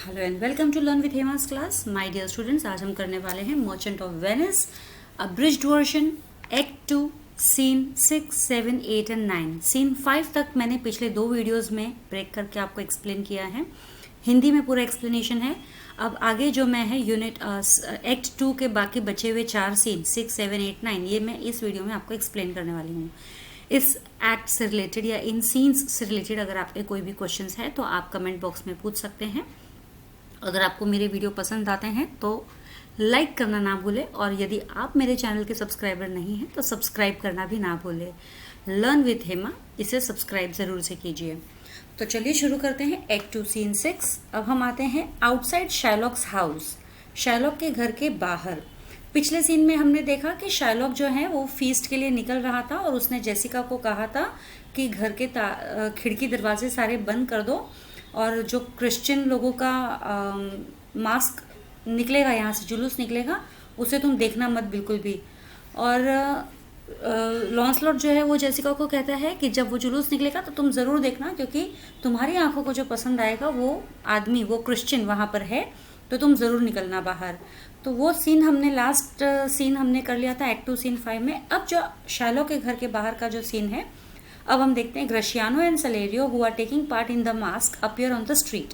Hello and welcome to learn with Hema's class my dear students. आज हम करने वाले हैं Merchant of Venice abridged version act 2 scene 6, 7, 8 and 9। Scene 5 तक मैंने पिछले 2 वीडियोस में ब्रेक करके आपको एक्सप्लेन किया है। हिंदी में पूरा एक्सप्लेनेशन है। अब आगे जो मैं है यूनिट एक्ट 2 के बाकी बचे हुए 4 सीन 6, 7, 8, 9 ये मैं इस वीडियो में आपको एक्सप्लेन करने वाली हूँ। इस एक्ट से रिलेटेड या इन सीन्स से रिलेटेड अगर आपके कोई भी क्वेश्चंस है तो आप कमेंट बॉक्स में पूछ सकते हैं। अगर आपको मेरे वीडियो पसंद आते हैं तो लाइक करना ना भूलें, और यदि आप मेरे चैनल के सब्सक्राइबर नहीं हैं तो सब्सक्राइब करना भी ना भूलें। लर्न विथ हेमा इसे सब्सक्राइब ज़रूर से कीजिए। तो चलिए शुरू करते हैं एक्ट 2 सीन 6। अब हम आते हैं आउटसाइड शाइलॉक्स हाउस, शाइलॉक के घर के बाहर। पिछले सीन में हमने देखा कि शाइलॉक जो है वो फीस्ट के लिए निकल रहा था और उसने जेसिका को कहा था कि घर के खिड़की दरवाजे सारे बंद कर दो, और जो क्रिश्चियन लोगों का मास्क निकलेगा, यहाँ से जुलूस निकलेगा, उसे तुम देखना मत बिल्कुल भी। और लॉन्सलॉट जो है वो जेसिका को कहता है कि जब वो जुलूस निकलेगा तो तुम ज़रूर देखना, क्योंकि तुम्हारी आंखों को जो पसंद आएगा वो आदमी, वो क्रिश्चियन वहाँ पर है, तो तुम ज़रूर निकलना बाहर। तो वो सीन हमने लास्ट सीन हमने कर लिया था एक्ट 2 सीन 5 में। अब जो शाइलॉक के घर के बाहर का जो सीन है, अब हम देखते हैं Gratiano and Salerio who are taking part in the masque appear on the street.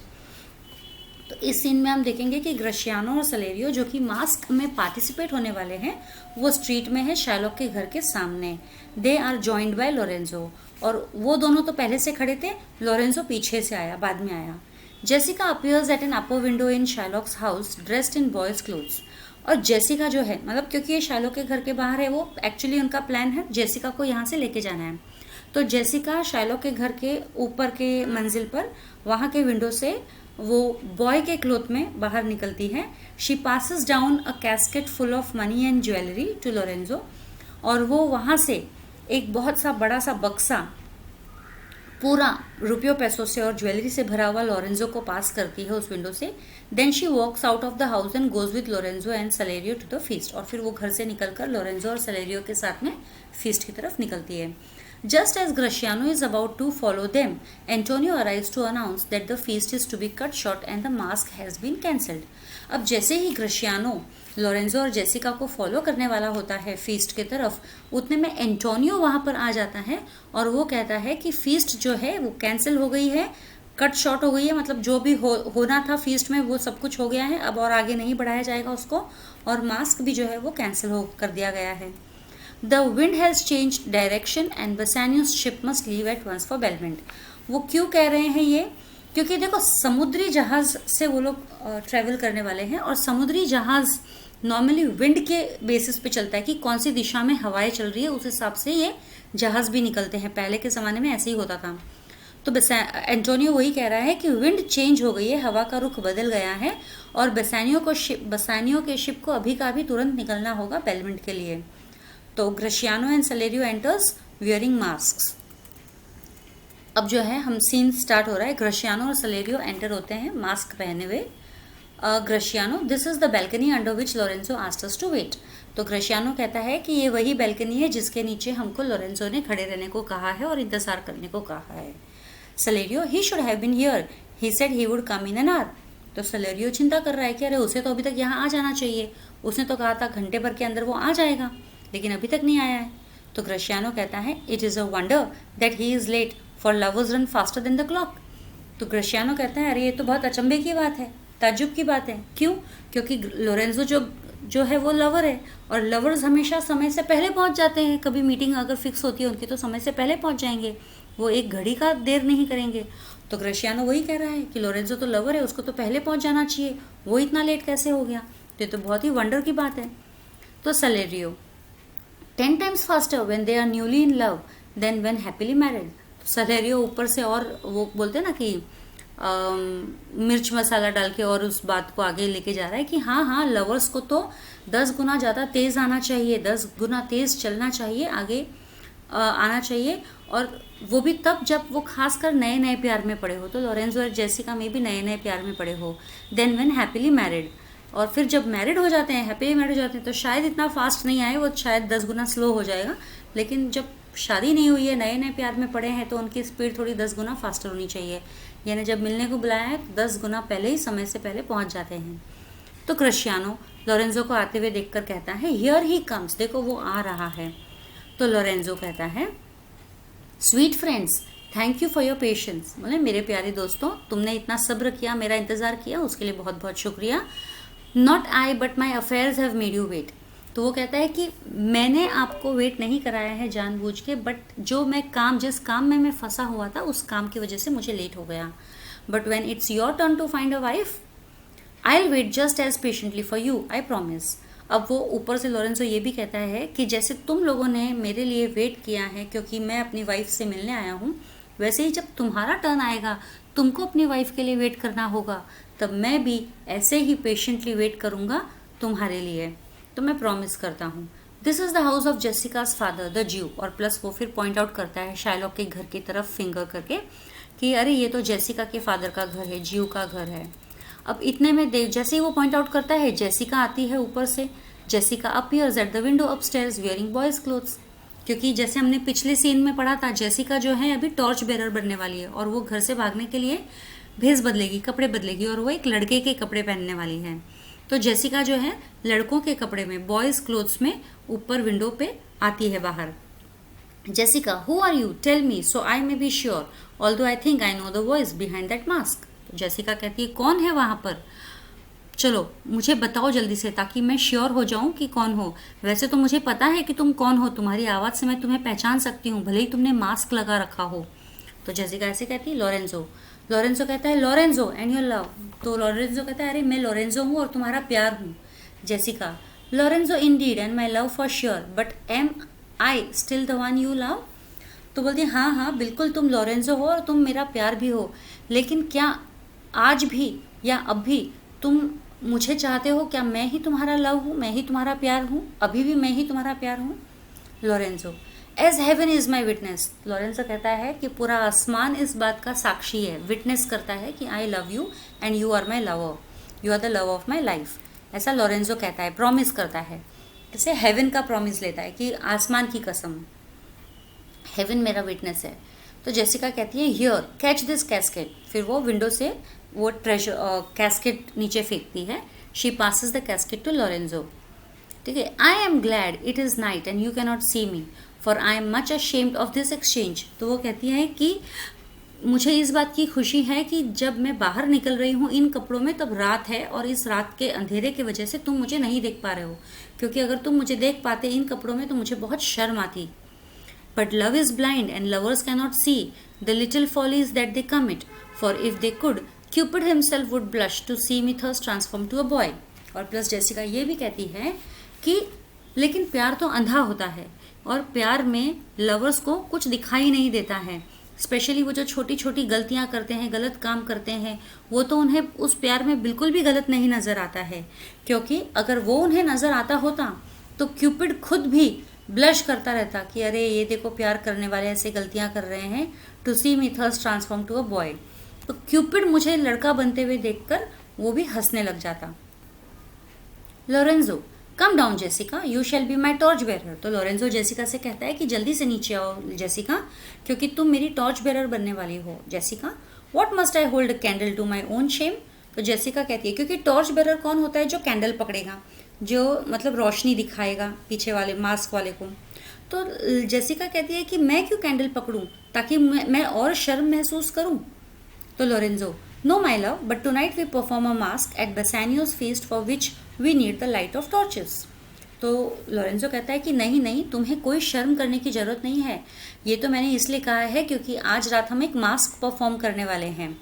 तो इस सीन में हम देखेंगे कि ग्रेशियानो और सलेरियो जो कि मास्क में पार्टिसिपेट होने वाले हैं वो स्ट्रीट में है शाइलॉक के घर के सामने। They are joined by Lorenzo, और वो दोनों तो पहले से खड़े थे, लोरेंजो पीछे से आया, बाद में आया। Jessica appears at an upper window in Shylock's house dressed in boys clothes. और जेसिका जो है, मतलब क्योंकि ये शाइलॉक के घर के बाहर है, वो एक्चुअली उनका प्लान है जेसिका को यहाँ से लेके जाना है। तो जेसिका शाइलॉक के घर के ऊपर के मंजिल पर वहाँ के विंडो से वो बॉय के क्लोथ में बाहर निकलती है। She passes down a casket full of money and jewellery to Lorenzo, और वो वहाँ से एक बहुत सा बड़ा सा बक्सा पूरा रुपयों पैसों से और ज्वेलरी से भरा हुआ लोरेंजो को पास करती है उस विंडो से। Then she walks out of the house and goes with Lorenzo and Salerio to the feast, और फिर वो घर से निकलकर लोरेंजो और सलेरियो के साथ में फीस्ट की तरफ निकलती है। Just as Graciano is about to follow them, Antonio arrives to announce that the feast is to be cut short and the mask has been cancelled. अब जैसे ही ग्रेशियानो लोरेंजो और जेसिका को फॉलो करने वाला होता है फीस्ट की तरफ, उतने में एंटोनियो वहाँ पर आ जाता है और वो कहता है कि फीस्ट जो है वो कैंसिल हो गई है, कट शॉर्ट हो गई है, मतलब जो भी होना था फीस्ट में वो सब कुछ हो गया है, अब और आगे नहीं बढ़ाया जाएगा उसको, और मास्क भी जो है वो कैंसिल हो कर दिया गया है। The wind has changed direction and Bassanio's ship must leave at once for Belmont. वो क्यों कह रहे हैं ये? क्योंकि देखो समुद्री जहाज से वो लोग ट्रेवल करने वाले हैं, और समुद्री जहाज नॉर्मली विंड के बेसिस पे चलता है कि कौन सी दिशा में हवाएं चल रही है, उस हिसाब से ये जहाज भी निकलते हैं। पहले के ज़माने में ऐसे ही होता था। तो एंटोनियो वही कह रहा है कि विंड चेंज हो गई है, हवा का रुख बदल गया है, और बसानियो के शिप को अभी का अभी तुरंत निकलना होगा बेलमंट के लिए। तो Gratiano and Salerio enters wearing masks. अब जो है हम सीन स्टार्ट हो रहा है, ग्रेशियानो और सलेरियो एंटर होते हैं मास्क पहने हुए। Gratiano, this is the balcony under which Lorenzo asked us to wait. तो ग्रेशियानो कहता है कि ये वही बैल्कनी है जिसके नीचे हमको लोरेंजो ने खड़े रहने को कहा है और इंतजार करने को कहा है। Salerio, he should have been here, he said he would come in an hour. तो सलेरियो चिंता कर रहा है कि अरे उसे तो अभी तक यहाँ आ जाना चाहिए, उसने तो कहा था घंटे भर के अंदर वो आ जाएगा, लेकिन अभी तक नहीं आया है। तो ग्रेशियानो कहता है it is a wonder that he is late, for lovers run faster than the clock. तो ग्रेशियानो कहता है अरे ये तो बहुत अचंभे की बात है, ताज्जुब की बात है। क्यों? क्योंकि लोरेंजो जो है वो लवर है, और लवर्स हमेशा समय से पहले पहुंच जाते हैं। कभी मीटिंग अगर फिक्स होती है उनकी तो समय से पहले पहुंच जाएंगे, वो एक घड़ी का देर नहीं करेंगे। तो ग्रेशियानो वही कह रहा है कि लोरेंजो तो लवर है, उसको तो पहले पहुंच जाना चाहिए, वो इतना लेट कैसे हो गया? तो ये तो बहुत ही वंडर की बात है। तो Celerio, 10 times faster when they are newly in love than when happily married. Celerio ऊपर से और वो बोलते हैं ना कि मिर्च मसाला डाल के और उस बात को आगे लेके जा रहा है कि हाँ हाँ, लवर्स को तो 10 गुना ज़्यादा तेज़ आना चाहिए, 10 गुना तेज़ चलना चाहिए, आगे आना चाहिए, और वो भी तब जब वो खासकर नए नए प्यार में पड़े हो। तो लोरेंजो और जेसिका में भी नए नए प्यार में पड़े हो। देन व्हेन हैप्पीली मैरिड, और फिर जब मैरिड हो जाते हैं, हैप्पीली मैरिड हो जाते हैं, तो शायद इतना फास्ट नहीं आए, वो शायद 10 गुना स्लो हो जाएगा, लेकिन जब शादी नहीं हुई है, नए नए प्यार में पड़े हैं, तो उनकी स्पीड थोड़ी 10 गुना फास्टर होनी चाहिए। यानी जब मिलने को बुलाया है 10 गुना पहले ही, समय से पहले पहुंच जाते हैं। तो क्रिस्टियानो लोरेंजो को आते हुए देखकर कहता है हियर ही कम्स, देखो वो आ रहा है। तो लोरेंजो कहता है sweet friends thank you for your patience, बोले मेरे प्यारे दोस्तों तुमने इतना सब्र किया, मेरा इंतज़ार किया, उसके लिए बहुत बहुत शुक्रिया। Not I but my affairs have made you wait, तो वो कहता है कि मैंने आपको वेट नहीं कराया है जानबूझ के, बट जो मैं काम, जिस काम में मैं फंसा हुआ था उस काम की वजह से मुझे लेट हो गया। But when it's your turn to find a wife I will wait just as patiently for you, I promise. अब वो ऊपर से लोरेंजो ये भी कहता है कि जैसे तुम लोगों ने मेरे लिए वेट किया है क्योंकि मैं अपनी वाइफ से मिलने आया हूँ, वैसे ही जब तुम्हारा टर्न आएगा तुमको अपनी वाइफ के लिए वेट करना होगा, तब मैं भी ऐसे ही पेशेंटली वेट करूँगा तुम्हारे लिए, तो मैं प्रॉमिस करता हूँ। This is the house of Jessica's father the Jew, और प्लस वो फिर पॉइंट आउट करता है शाइलॉक के घर की तरफ फिंगर करके कि अरे ये तो जेसिका के फादर का घर है, ज्यू का घर है। अब इतने में देख जैसे ही वो पॉइंट आउट करता है जेसिका आती है ऊपर से। Jessica appears at the window upstairs wearing boys clothes, क्योंकि जैसे हमने पिछले सीन में पढ़ा था जेसिका जो है अभी टॉर्च बेरर बनने वाली है और वो घर से भागने के लिए भेस बदलेगी, कपड़े बदलेगी, और वो एक लड़के के कपड़े पहनने वाली है। तो जेसिका जो है लड़कों के कपड़े में, बॉयज क्लोथ्स में ऊपर विंडो पे आती है बाहर। Jessica who are you tell me so I may be sure although I think I know the voice behind that mask. Jessica कहती है कौन है वहां पर, चलो मुझे बताओ जल्दी से ताकि मैं श्योर हो जाऊं कि कौन हो। वैसे तो मुझे पता है कि तुम कौन हो, तुम्हारी आवाज़ से मैं तुम्हें पहचान सकती हूँ, भले ही तुमने मास्क लगा रखा हो। तो जेसिका ऐसे कहती है लोरेंजो। लोरेंजो कहता है लोरेंजो एंड योर लव, तो लोरेंजो कहता है अरे मैं लोरेंजो हूँ और तुम्हारा प्यार हूँ। Jessica Lorenzo indeed and my love for sure but am I still the one you love, तो बोलती है हाँ हाँ बिल्कुल तुम लोरेंजो हो और तुम मेरा प्यार भी हो, लेकिन क्या आज भी या अब भी तुम मुझे चाहते हो, क्या मैं ही तुम्हारा लव हूँ, मैं ही तुम्हारा प्यार हूँ, अभी भी मैं ही तुम्हारा प्यार हूँ। Lorenzo as heaven is my witness, Lorenzo कहता है कि पूरा आसमान इस बात का साक्षी है, विटनेस करता है कि I love you and you are my lover, you are the love of my life, ऐसा लोरेंजो कहता है, प्रॉमिस करता है। जैसे हेवन का प्रॉमिस लेता है कि आसमान की कसम, हेवन मेरा विटनेस है। तो जेसिका कहती है हियर कैच दिस कैस्केट, फिर वो विंडो से वो ट्रेजर कैस्केट नीचे फेंकती है। She passes the casket to Lorenzo, ठीक है। I am glad it is night and you can not see me for I am much ashamed of this exchange, तो वो कहती है कि मुझे इस बात की खुशी है कि जब मैं बाहर निकल रही हूँ इन कपड़ों में तब रात है और इस रात के अंधेरे की वजह से तुम मुझे नहीं देख पा रहे हो, क्योंकि अगर तुम मुझे देख पाते इन कपड़ों में तो मुझे बहुत शर्म आती। But love is blind and lovers cannot see the little follies that they commit. For if they could, Cupid himself would blush to see me thus transformed to a boy. और प्लस जेसिका ये भी कहती है कि लेकिन प्यार तो अंधा होता है और प्यार में लवर्स को कुछ दिखाई नहीं देता है, स्पेशली वो जो छोटी छोटी गलतियां करते हैं, गलत काम करते हैं, वो तो उन्हें उस प्यार में बिल्कुल भी गलत नहीं नज़र आता है, क्योंकि अगर वो उन्हें नज़र आता होता तो क्यूपिड खुद भी ब्लश करता रहता कि अरे ये देखो प्यार करने वाले ऐसे गलतियां कर रहे हैं, to see me thus transform to a boy. तो क्यूपिड मुझे लड़का बनते हुए देखकर वो भी हंसने लग जाता। Lorenzo come down Jessica you shall be my torch bearer, तो लोरेंजो जेसिका से कहता है कि जल्दी से नीचे आओ जेसिका, क्योंकि तुम मेरी टॉर्च बेरर बनने वाली हो। Jessica what must I hold a candle to my own shame, तो जेसिका कहती है क्योंकि टॉर्च बेरर कौन होता है, जो कैंडल पकड़ेगा, जो मतलब रोशनी दिखाएगा पीछे वाले मास्क वाले को। तो जेसिका कहती है कि मैं क्यों कैंडल पकड़ूं ताकि मैं और शर्म महसूस करूं। तो Lorenzo no my love but tonight we perform a masque at Bassanio's feast for which we need the light of torches. तो लोरेंजो कहता है कि नहीं नहीं तुम्हें कोई शर्म करने की ज़रूरत नहीं है, ये तो मैंने इसलिए कहा है क्योंकि आज रात हम एक मास्क परफॉर्म करने वाले हैं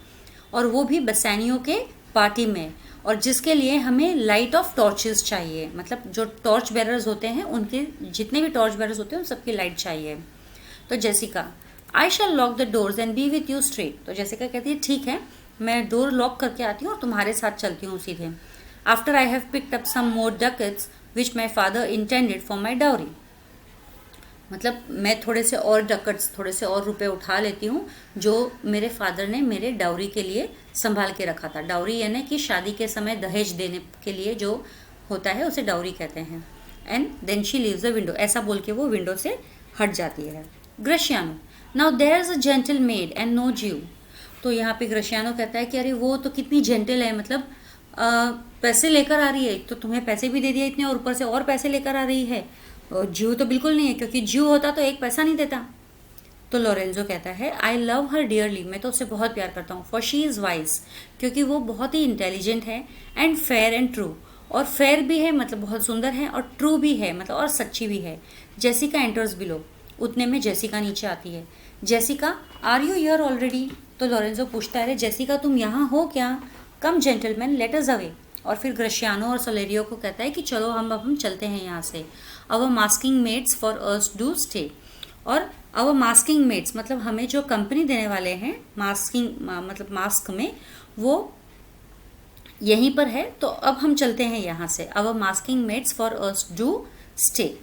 और वो भी बेसानियो के पार्टी में, और जिसके लिए हमें लाइट ऑफ टॉर्चेस चाहिए, मतलब जो टॉर्च बेरर्स होते हैं उनके जितने भी टॉर्च बेरर्स होते हैं उन सबकी लाइट चाहिए। तो Jessica I shall lock the doors and be with you straight, तो जेसिका कहती है ठीक है मैं डोर लॉक करके आती हूँ और तुम्हारे साथ चलती हूँ सीधे। After I have picked up some more ducats which my father intended for my dowry, मतलब मैं थोड़े से और डकट्स, थोड़े से और रुपए उठा लेती हूँ जो मेरे फादर ने मेरे डाउरी के लिए संभाल के रखा था। डाउरी यानी कि शादी के समय दहेज देने के लिए जो होता है उसे डाउरी कहते हैं। And then she leaves the window, ऐसा बोल के वो विंडो से हट जाती है। Gratiano now there is a gentle maid and no Jew तो यहाँ पे ग्रशियानो कहता है कि अरे वो तो कितनी जेंटल है, मतलब पैसे लेकर आ रही है, तो तुम्हें पैसे भी दे दिया इतने और ऊपर से और पैसे लेकर आ रही है। ज्यू तो बिल्कुल नहीं है, क्योंकि ज्यू होता तो एक पैसा नहीं देता। तो लोरेंजो कहता है आई लव हर डियरली, मैं तो उससे बहुत प्यार करता हूँ, फॉर शी इज़ वाइज, क्योंकि वो बहुत ही इंटेलिजेंट है, एंड फेयर एंड ट्रू, और फेयर भी है मतलब बहुत सुंदर है, और ट्रू भी है मतलब और सच्ची भी है। जेसिका एंटर्स बिलो, उतने में जेसिका नीचे आती है। Jessica are you here already, तो लोरेंजो पूछता है जेसिका तुम यहाँ हो क्या, come gentleman let us away. और फिर ग्रशियानो और सोलेरियो को कहता है कि चलो हम चलते हैं यहाँ से। Our masking mates for us do stay, और अवर मास्किंग मेड्स मतलब हमें जो कंपनी देने वाले हैं मास्किंग मतलब मास्क में, वो यहीं पर है, तो अब हम चलते हैं यहाँ से। Our masking mates for us do stay.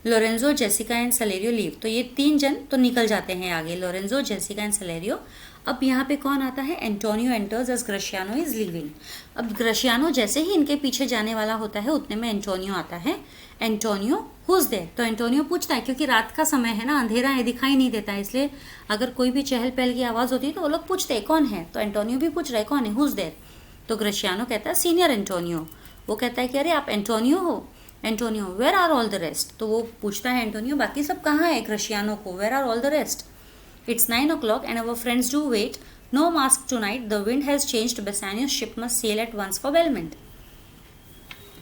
Lorenzo, Jessica and Salerio leave, तो ये 3 जन तो निकल जाते हैं आगे, लोरेंजो, जेसिका एंड सलेरियो। अब यहाँ पे कौन आता है, Antonio enters as Gratiano is leaving. अब ग्रशियानो जैसे ही इनके पीछे जाने वाला होता है उतने में एंटोनियो आता है। एंटोनियो हुज देयर, तो एंटोनियो पूछता है, क्योंकि रात का समय है ना, अंधेरा है, दिखाई नहीं देता है, इसलिए अगर कोई भी चहल पहल की आवाज़ होती है तो वो लोग पूछते हैं कौन है, तो एंटोनियो भी पूछ रहा है कौन है, हुज देयर। तो ग्रशियानो कहता है सीनियर एंटोनियो, वो कहता है कि अरे आप एंटोनियो हो। Antonio where are all the rest, तो वो पूछता है एंटोनियो बाकी सब कहाँ है ग्रशियानो को, where are all the rest. It's 9 o'clock and our friends do wait, no masque tonight, the wind has changed, Bassanio's ship must sail at once for Belmont.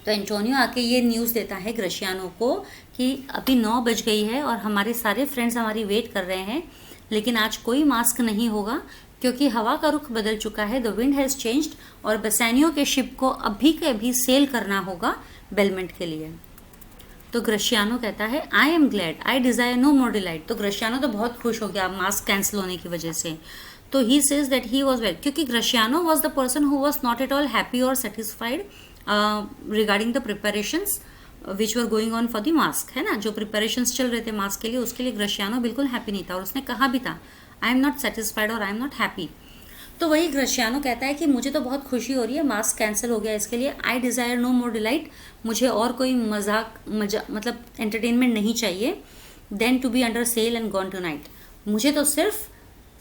तो एंटोनियो आके ये news देता है Gratiano को कि अभी 9 बज गई है और हमारे सारे फ्रेंड्स हमारी वेट कर रहे हैं, लेकिन आज कोई मास्क नहीं होगा क्योंकि हवा का रुख बदल चुका है, द विंड हैज़ चेंज्ड, और बेसानियो के शिप को अभी के अभी सेल करना होगा बेलमेंट के लिए। तो ग्रशियानो कहता है I am glad, I desire no more delight, तो ग्रशियानो तो बहुत खुश हो गया मास्क कैंसिल होने की वजह से। तो he says that he was well, क्योंकि Gratiano was the person who was not at all happy और satisfied regarding the preparations which were going on for the masque, है ना, जो प्रिपरेशंस चल रहे थे मास्क के लिए, उसके लिए ग्रशियानो बिल्कुल हैप्पी नहीं था, और उसने कहा भी था आई एम नॉट सेटिस्फाइड और आई एम नॉट हैप्पी। तो वही ग्रशियानो कहता है कि मुझे तो बहुत खुशी हो रही है, मास्क कैंसिल हो गया इसके लिए, I desire no more delight, मुझे और कोई मजा मतलब एंटरटेनमेंट नहीं चाहिए, than to be under sail and gone tonight, मुझे तो सिर्फ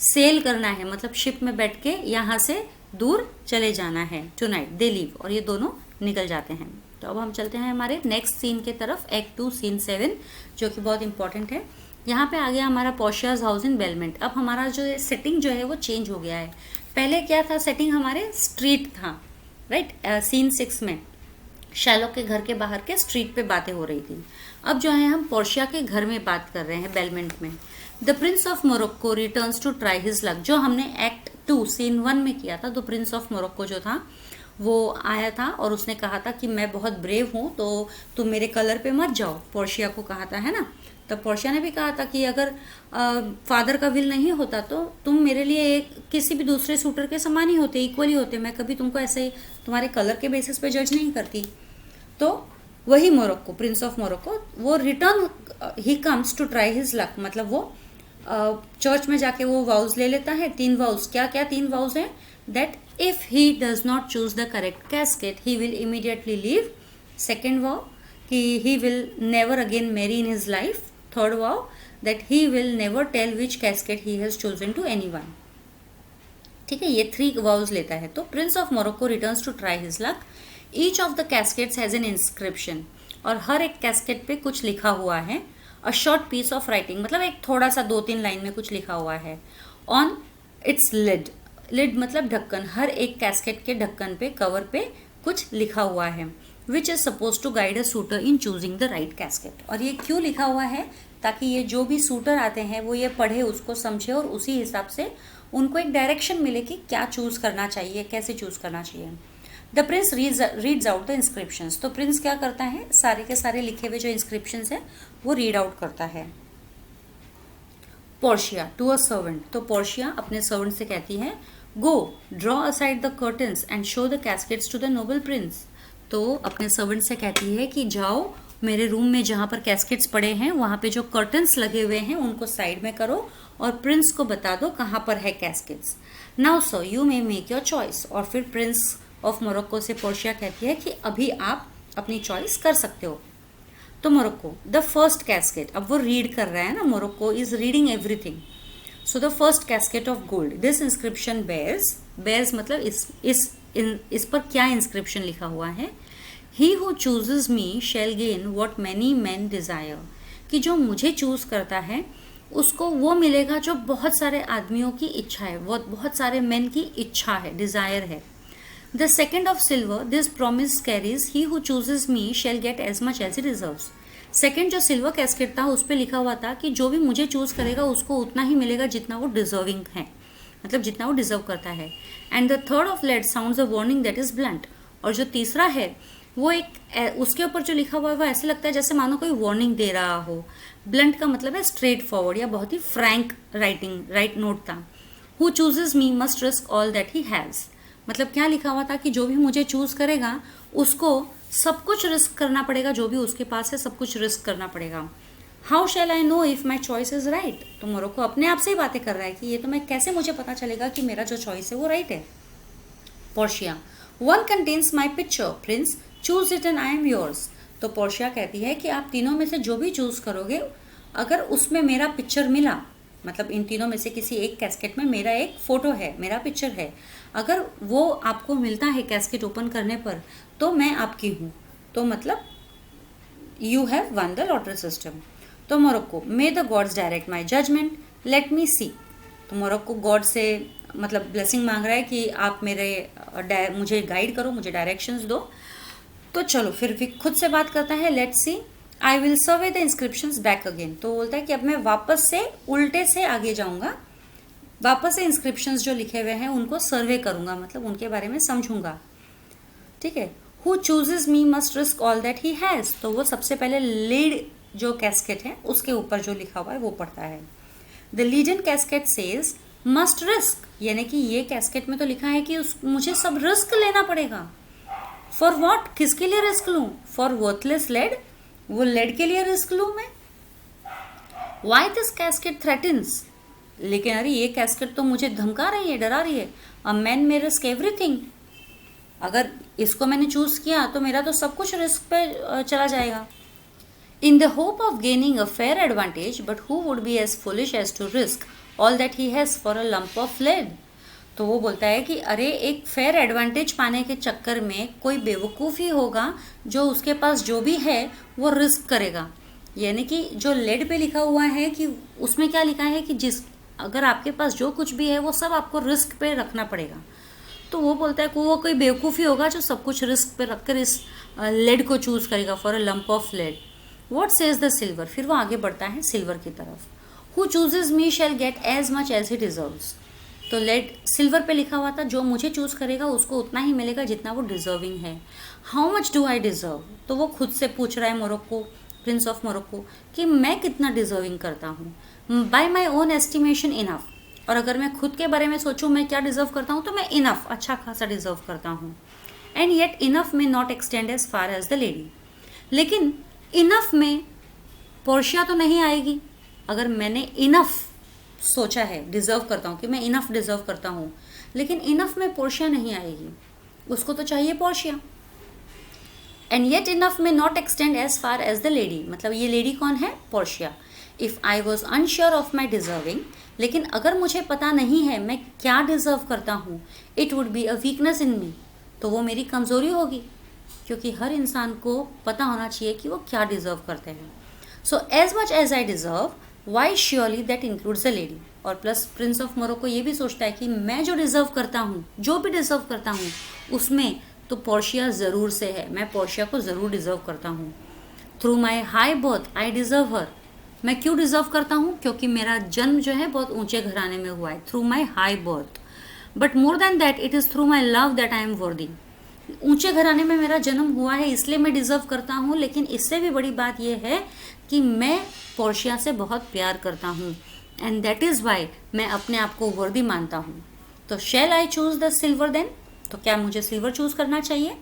सेल करना है, मतलब शिप में बैठ के यहाँ से दूर चले जाना है, टू नाइट दे लीव, और ये दोनों निकल जाते हैं। तो अब हम चलते हैं हमारे नेक्स्ट सीन के तरफ, एक्ट 2 सीन 7, जो कि बहुत इंपॉर्टेंट है। यहाँ पे आ गया हमारा पोर्शियाज हाउस इन बेलमेंट। अब हमारा जो सेटिंग जो है वो चेंज हो गया है। पहले क्या था सेटिंग, हमारे स्ट्रीट था, राइट, सीन 6 में शैलोक के घर के बाहर के स्ट्रीट पे बातें हो रही थी। अब जो है हम पोर्शिया के घर में बात कर रहे हैं बेलमेंट में। The prince of Morocco returns to try his luck, जो हमने एक्ट 2 सीन 1 में किया था। तो प्रिंस ऑफ मोरक्को जो था वो आया था और उसने कहा था कि मैं बहुत ब्रेव हूँ, तो तुम मेरे कलर पे मत जाओ, पोर्शिया को कहा था, है ना। तो पोर्शिया ने भी कहा था कि अगर फादर का विल नहीं होता तो तुम मेरे लिए एक किसी भी दूसरे सूटर के समान ही होते, इक्वली होते, मैं कभी तुमको ऐसे तुम्हारे कलर के बेसिस पे जज नहीं करती। तो वही मोरक्को, प्रिंस ऑफ मोरक्को, वो return he comes to try his luck, मतलब वो चर्च में जाके वो वाउज ले लेता है, 3 वाउज। क्या क्या 3 वाउज हैं, that if he does not choose the correct casket he will immediately leave. Second vow कि he will never again marry in his life. Third vow that he will never tell which casket he has chosen to anyone. ठीक है, ये 3 vows लेता है। तो prince of Morocco returns to try his luck. Each of the caskets has an inscription, और हर एक casket पे कुछ लिखा हुआ है। A short piece of writing, मतलब एक थोड़ा सा 2-3 लाइन में कुछ लिखा हुआ है। ऑन इट्स लिड, लिड मतलब ढक्कन, हर एक कैस्केट के ढक्कन पे, कवर पे कुछ लिखा हुआ है। Which is suppose to guide a suitor in choosing the right casket. और ये क्यों लिखा हुआ है, ताकि ये जो भी सूटर आते हैं वो ये पढ़े, उसको समझे, और उसी हिसाब से उनको एक डायरेक्शन मिले कि क्या चूज करना चाहिए, कैसे चूज करना चाहिए। The Prince reads out the inscriptions, तो प्रिंस क्या करता है, सारे के सारे लिखे हुए जो इंस्क्रिप्शंस है वो रीड आउट करता है। पोर्शिया टू अ सर्वेंट, तो पोर्शिया अपने सर्वेंट से कहती है go draw aside the curtains and show the caskets to the noble prince. तो अपने सर्वेंट से कहती है कि जाओ मेरे रूम में जहाँ पर कैस्केट्स पड़े हैं वहाँ पे जो कर्टन्स लगे हुए हैं उनको साइड में करो और प्रिंस को बता दो कहाँ पर है cascades. Now sir you may make your choice. और फिर प्रिंस ऑफ मोरक्को से पोर्शिया कहती है कि अभी आप अपनी चॉइस कर सकते हो। तो मोरक्को द फर्स्ट कैस्केट, अब वो रीड कर रहा है ना, Morocco is reading everything. So the first casket of gold, this inscription bears मतलब इस पर क्या इंस्क्रिप्शन लिखा हुआ है? He who chooses me shall gain what many men desire, कि जो मुझे चूज करता है उसको वो मिलेगा जो बहुत सारे आदमियों की इच्छा है, वो बहुत सारे मैन की इच्छा है, डिजायर है. The second of silver, this promise carries he who chooses me shall get as much as he deserves. Second जो सिल्वर कैस्केट था उस पर लिखा हुआ था कि जो भी मुझे चूज करेगा उसको उतना ही मिलेगा जितना वो डिजर्विंग है, मतलब जितना वो डिजर्व करता है. And the third of lead sounds a warning that is blunt, और जो तीसरा है वो एक उसके ऊपर जो लिखा हुआ है वो ऐसे लगता है जैसे मानो कोई वार्निंग दे रहा हो. ब्लंट का मतलब है स्ट्रेट फॉरवर्ड या बहुत ही फ्रैंक राइट नोट था. Who chooses me must risk all that he has, मतलब क्या लिखा हुआ था कि जो भी मुझे चूज करेगा उसको सब कुछ रिस्क करना पड़ेगा, जो भी उसके पास है सब कुछ रिस्क करना पड़ेगा. How shell I know if my choice is right, तो मोरक्को अपने आप से ही बातें कर रहा है कि ये तो मैं कैसे मुझे पता चलेगा कि मेरा जो चॉइस है वो राइट है. Portia, one contains my picture Prince, choose it and I am yours. तो पोर्शिया कहती है कि आप तीनों में से जो भी चूज करोगे, अगर उसमें मेरा पिक्चर मिला, मतलब इन तीनों में से किसी एक कैस्केट में मेरा एक फोटो है, मेरा पिक्चर है, अगर वो आपको मिलता है कैस्केट ओपन करने पर तो मैं आपकी हूँ, तो मतलब you have won the lottery system. तो Morocco, may the gods direct my judgment, let me see. तो मोरक्को गॉड से मतलब ब्लेसिंग मांग रहा है कि आप मुझे गाइड करो, मुझे डायरेक्शंस दो. तो चलो फिर भी खुद से बात करता है. Let see, I will survey the inscriptions back again. तो बोलता है कि अब मैं वापस से उल्टे से आगे जाऊंगा, वापस से इंस्क्रिप्शंस जो लिखे हुए हैं उनको सर्वे करूंगा, मतलब उनके बारे में समझूंगा. ठीक है. Who chooses me must risk all that he has, तो वो सबसे पहले लीड जो कैस्केट है उसके ऊपर जो लिखा हुआ है वो पढ़ता है. The leaden casket says must risk, यानी कि ये कैस्केट में तो लिखा है कि मुझे सब रिस्क लेना पड़ेगा. फॉर वॉट, किसके लिए रिस्क लूं? फॉर वर्थलेस लेड, वो लेड के लिए रिस्क लूं मैं. वाई दिस कैस्केट थ्रेटन्स, लेकिन अरे ये कैस्केट तो मुझे धमका रही है, डरा रही है. A man may risk everything, अगर इसको मैंने चूज किया तो मेरा तो सब कुछ रिस्क पे चला जाएगा. In the hope of gaining a fair advantage, but who would be as foolish as to risk all that he has for a lump of lead. तो वो बोलता है कि अरे एक फेयर एडवांटेज पाने के चक्कर में कोई बेवकूफ़ ही होगा जो उसके पास जो भी है वो रिस्क करेगा. यानी कि जो लेड पे लिखा हुआ है कि उसमें क्या लिखा है कि अगर आपके पास जो कुछ भी है वो सब आपको रिस्क पे रखना पड़ेगा. तो वो बोलता है कि वो कोई बेवकूफ़ी होगा जो सब कुछ रिस्क पे रखकर इस लेड को चूज करेगा for a lump of lead. What says the silver, फिर वो आगे बढ़ता है सिल्वर की तरफ. Who chooses me shall get as much as he deserves. तो लेड सिल्वर पे लिखा हुआ था जो मुझे चूज करेगा उसको उतना ही मिलेगा जितना वो डिजर्विंग है. How much do I deserve, तो वो खुद से पूछ रहा है मोरक्को, प्रिंस ऑफ मोरक्को, कि मैं कितना डिजर्विंग करता हूँ. Bye my own estimation enough, और अगर मैं खुद के बारे में सोचूं मैं क्या डिजर्व करता हूँ तो मैं इनफ, अच्छा खासा डिजर्व करता हूँ. And yet enough may not extend as far as the lady, लेकिन इनफ में पोर्शिया तो नहीं आएगी. अगर मैंने इनफ सोचा है, डिजर्व करता हूँ कि मैं इनफ डिजर्व करता हूँ, लेकिन इनफ में पोर्शिया नहीं आएगी, उसको तो चाहिए Portia. And yet enough may not extend as far as the lady, मतलब ये लेडी कौन है? Portia. If I was unsure of my deserving, लेकिन अगर मुझे पता नहीं है मैं क्या डिजर्व करता हूँ, it would be a weakness in me, तो वो मेरी कमजोरी होगी, क्योंकि हर इंसान को पता होना चाहिए कि वो क्या डिजर्व करते हैं. So as much as I deserve, why surely that includes the lady. और प्लस प्रिंस ऑफ मोरक्को ये भी सोचता है कि मैं जो डिजर्व करता हूँ, जो भी डिजर्व करता हूँ उसमें तो पोर्शिया ज़रूर से है, मैं पोर्शिया को ज़रूर डिजर्व करता हूँ. Through my high birth I deserve her, मैं क्यों डिजर्व करता हूँ? क्योंकि मेरा जन्म जो है बहुत ऊंचे घराने में हुआ है, through my high birth. But more than that it is through my love that I am वर्दी. ऊंचे घराने में मेरा जन्म हुआ है इसलिए मैं डिजर्व करता हूँ, लेकिन इससे भी बड़ी बात यह है कि मैं पोर्शिया से बहुत प्यार करता हूँ, एंड दैट इज़ वाई मैं अपने आप को वर्दी मानता हूँ. तो shall I choose the silver then, तो क्या मुझे सिल्वर चूज करना चाहिए?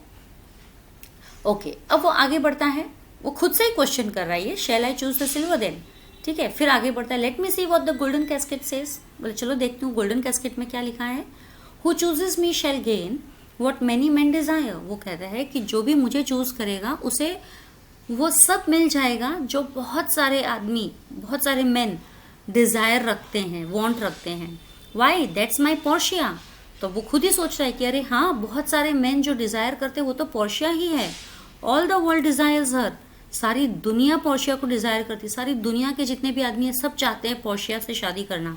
ओके, अब वो आगे बढ़ता है, वो खुद से ही क्वेश्चन कर रहा है, shall I choose the silver then. ठीक है, फिर आगे बढ़ता है. Let me see what the golden casket says, बोले चलो देखती हूँ गोल्डन कैस्केट में क्या लिखा है. Who chooses me shall gain what many men desire, वो कहता है कि जो भी मुझे चूज करेगा उसे वो सब मिल जाएगा जो बहुत सारे आदमी, बहुत सारे मैन डिज़ायर रखते हैं, वांट रखते हैं। Why, that's my Portia. तो वो खुद ही सोच रहा है कि अरे हाँ, बहुत सारे मेन जो डिज़ायर करते हैं वो तो पोर्शिया ही है। ऑल द वर्ल्ड डिज़ायर्स हर, सारी दुनिया पोर्शिया को डिज़ायर करती है, सारी दुनिया के जितने भी आदमी हैं सब चाहते हैं पोर्शिया से शादी करना।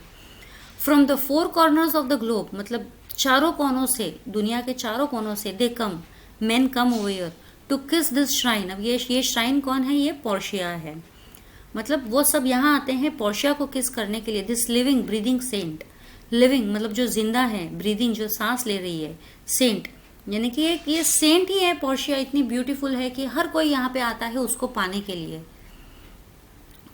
From the four corners of the globe, मतलब चारों कोनों से, दुनिया के चारों कोनों से, they come, men come over here to kiss this shrine. अब ये श्राइन कौन है? ये पोर्शिया है। मतलब वो सब यहाँ आते हैं पोर्शिया को किस करने के लिए। This living breathing saint, living मतलब जो जिंदा है, ब्रीदिंग जो सांस ले रही है, सेंट यानी कि एक ये सेंट ही है। पोर्शिया इतनी ब्यूटीफुल है कि हर कोई यहाँ पे आता है उसको पाने के लिए।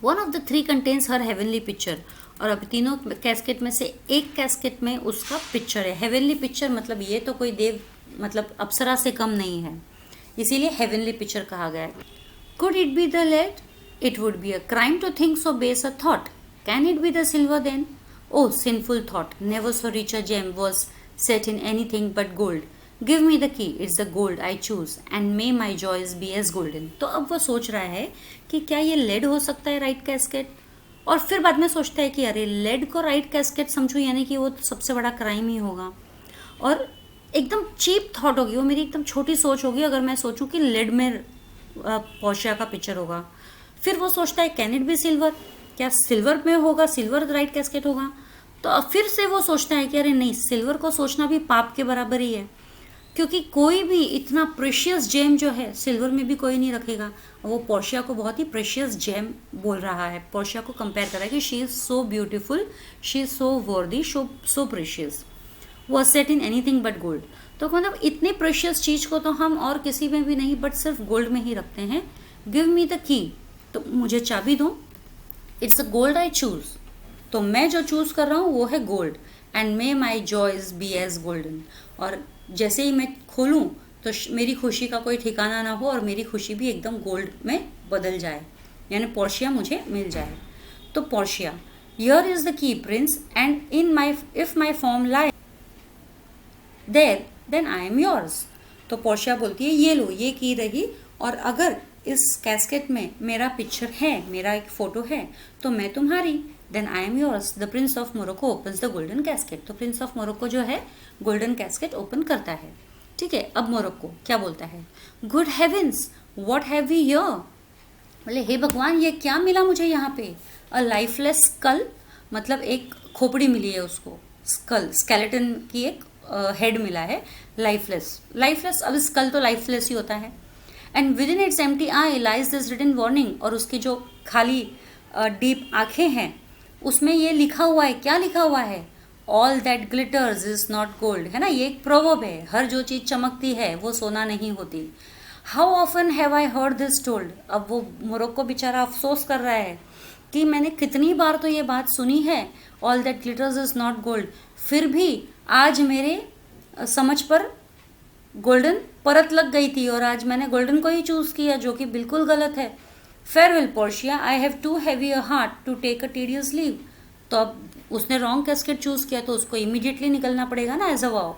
One of the three contains her heavenly picture, और अब तीनों कैस्केट में से एक कैस्केट में उसका पिक्चर है। हेवनली पिक्चर मतलब ये तो कोई देव मतलब अप्सरा से कम नहीं है, इसीलिए हेवनली पिक्चर कहा गया है। Could it be the lead? It would be a crime to think so base a thought. Can it be the silver then? Oh, sinful thought, never so rich a gem was set in anything but gold. Give me the key, it's the gold I choose, and may my joys be as golden. तो अब वो सोच रहा है कि क्या ये lead हो सकता है राइट कैस्केट, और फिर बाद में सोचता है कि अरे लेड को राइट कैस्केट समझूं यानी कि वो सबसे बड़ा क्राइम ही होगा, और एकदम चीप थॉट होगी वो, मेरी एकदम छोटी सोच होगी अगर मैं सोचूं कि लेड में पोर्शिया का पिक्चर होगा। फिर वो सोचता है कैन इट बी सिल्वर, क्या सिल्वर में होगा, सिल्वर राइट कैस्केट होगा। तो अब फिर से वो सोचता है कि अरे नहीं, सिल्वर को सोचना भी पाप के बराबर ही है, क्योंकि कोई भी इतना प्रेशियस जेम जो है सिल्वर में भी कोई नहीं रखेगा। वो पोर्शिया को बहुत ही प्रेशियस जेम बोल रहा है, पोर्शिया को कंपेयर कर रहा है कि she is so beautiful, she is so worthy, so precious, was set in anything but gold. तो मतलब इतनी प्रेशियस चीज को तो हम और किसी में भी नहीं बट सिर्फ गोल्ड में ही रखते हैं। गिव मी द की, तो मुझे चाबी दो। It's a gold I choose, तो मैं जो चूज कर रहा हूँ वो है gold. And may my joys be as golden, और जैसे ही मैं खोलूँ तो मेरी खुशी का कोई ठिकाना ना हो और मेरी खुशी भी एकदम गोल्ड में बदल जाए, यानी पोर्शिया मुझे मिल जाए। तो Portia, here is the key Prince, and in my if my form lie there then I am yours. तो पोर्शिया बोलती है ये लो, ये की रही, और अगर इस कैस्केट में मेरा पिक्चर है, मेरा एक फोटो है, तो मैं तुम्हारी, then I am yours. The prince of Morocco opens the golden casket. तो प्रिंस ऑफ मोरक्को जो है गोल्डन कैस्केट ओपन करता है। ठीक है, अब मोरक्को क्या बोलता है? Good heavens, what have we here? बोले हे भगवान, ये क्या मिला मुझे यहाँ पे? अ लाइफलेस स्कल, मतलब एक खोपड़ी मिली है उसको, स्कल स्केलेटन की एक हेड मिला है, लाइफलेस। लाइफलेस, अब स्कल तो लाइफलेस ही होता है। And within its empty eye lies this written warning, और उसकी जो खाली डीप आंखें हैं उसमें ये लिखा हुआ है। क्या लिखा हुआ है? All that glitters is not gold, है ना, ये एक प्रोवर्ब है, हर जो चीज़ चमकती है वो सोना नहीं होती। How often have I heard this told. अब वो मोरक्को बेचारा अफसोस कर रहा है कि मैंने कितनी बार तो ये बात सुनी है, all that glitters is not gold, फिर भी आज मेरे समझ पर गोल्डन परत लग गई थी और आज मैंने गोल्डन को ही चूज किया, जो कि बिल्कुल गलत है। Farewell Portia, I have too heavy a heart to take a tedious leave. तो अब उसने रॉन्ग कैस्केट चूज किया तो उसको इमीडिएटली निकलना पड़ेगा ना एज अ वाव।